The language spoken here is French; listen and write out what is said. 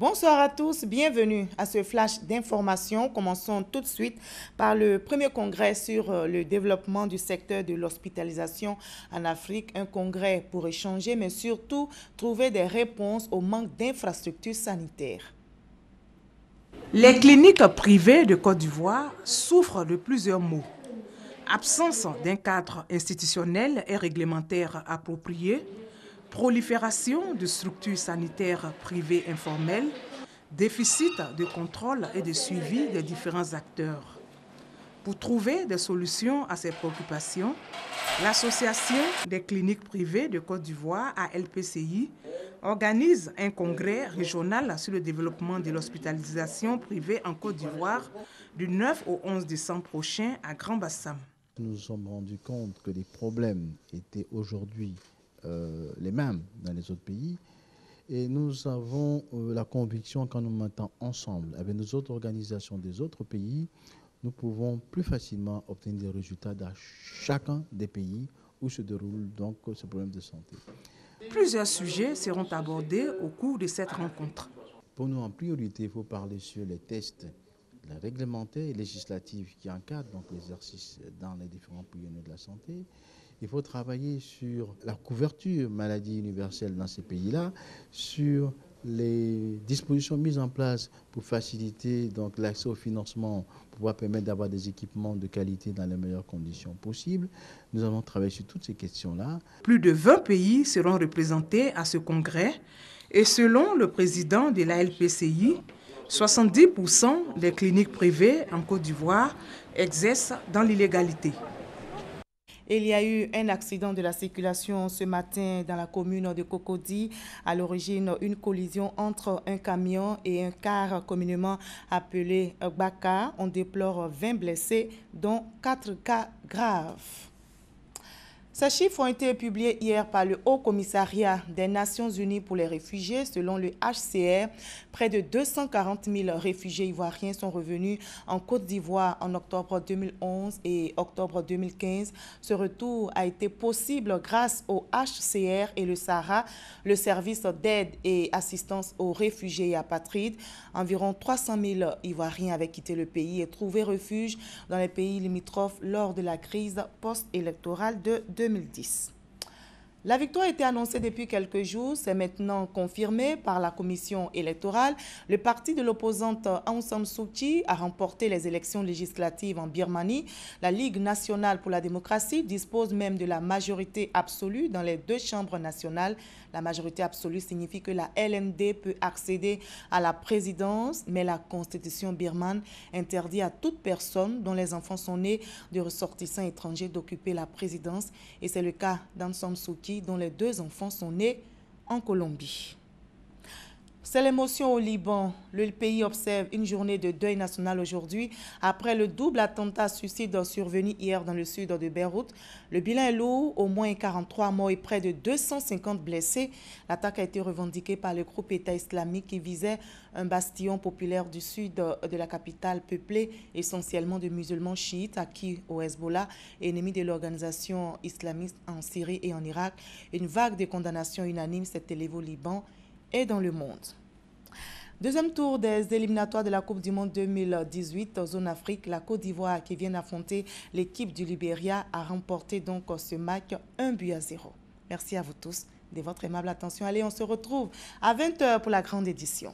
Bonsoir à tous, bienvenue à ce flash d'information. Commençons tout de suite par le premier congrès sur le développement du secteur de l'hospitalisation en Afrique. Un congrès pour échanger, mais surtout trouver des réponses au manque d'infrastructures sanitaires. Les cliniques privées de Côte d'Ivoire souffrent de plusieurs maux. Absence d'un cadre institutionnel et réglementaire approprié, prolifération de structures sanitaires privées informelles, déficit de contrôle et de suivi des différents acteurs. Pour trouver des solutions à ces préoccupations, l'Association des cliniques privées de Côte d'Ivoire, ALPCI, organise un congrès régional sur le développement de l'hospitalisation privée en Côte d'Ivoire du 9 au 11 décembre prochain à Grand-Bassam. Nous nous sommes rendus compte que les problèmes étaient aujourd'hui les mêmes dans les autres pays et nous avons la conviction qu'en nous mettant ensemble avec nos autres organisations des autres pays, nous pouvons plus facilement obtenir des résultats dans chacun des pays où se déroule donc ce problème de santé. Plusieurs sujets seront abordés au cours de cette rencontre. Pour nous, en priorité, il faut parler sur les tests réglementaires et législatifs qui encadrent donc l'exercice dans les différents piliers de la santé. Il faut travailler sur la couverture maladie universelle dans ces pays-là, sur les dispositions mises en place pour faciliter donc l'accès au financement, pour pouvoir permettre d'avoir des équipements de qualité dans les meilleures conditions possibles. Nous allons travailler sur toutes ces questions-là. Plus de 20 pays seront représentés à ce congrès et selon le président de l'ALPCI, 70% des cliniques privées en Côte d'Ivoire exercent dans l'illégalité. Il y a eu un accident de la circulation ce matin dans la commune de Cocody. À l'origine, une collision entre un camion et un car communément appelé Baka. On déplore 20 blessés, dont 4 cas graves. Ces chiffres ont été publiés hier par le Haut Commissariat des Nations Unies pour les réfugiés. Selon le HCR, près de 240 000 réfugiés ivoiriens sont revenus en Côte d'Ivoire en octobre 2011 et octobre 2015. Ce retour a été possible grâce au HCR et le SARA, le service d'aide et assistance aux réfugiés et apatrides. Environ 300 000 Ivoiriens avaient quitté le pays et trouvé refuge dans les pays limitrophes lors de la crise post-électorale de 2010. La victoire a été annoncée depuis quelques jours, c'est maintenant confirmé par la commission électorale. Le parti de l'opposante Aung San Suu Kyi a remporté les élections législatives en Birmanie. La Ligue nationale pour la démocratie dispose même de la majorité absolue dans les deux chambres nationales. La majorité absolue signifie que la LND peut accéder à la présidence, mais la constitution birmane interdit à toute personne dont les enfants sont nés de ressortissants étrangers d'occuper la présidence. Et c'est le cas d'Aung San Suu Kyi, dont les 2 enfants sont nés en Colombie. C'est l'émotion au Liban. Le pays observe une journée de deuil national aujourd'hui après le double attentat suicide survenu hier dans le sud de Beyrouth. Le bilan est lourd, au moins 43 morts et près de 250 blessés. L'attaque a été revendiquée par le groupe État islamique qui visait un bastion populaire du sud de la capitale peuplé essentiellement de musulmans chiites acquis au Hezbollah, ennemi de l'organisation islamiste en Syrie et en Irak. Une vague de condamnations unanimes s'est élevée au Liban et dans le monde. Deuxième tour des éliminatoires de la Coupe du Monde 2018 zone Afrique. La Côte d'Ivoire qui vient d'affronter l'équipe du Libéria a remporté donc ce match 1-0. Merci à vous tous de votre aimable attention. Allez, on se retrouve à 20 h pour la grande édition.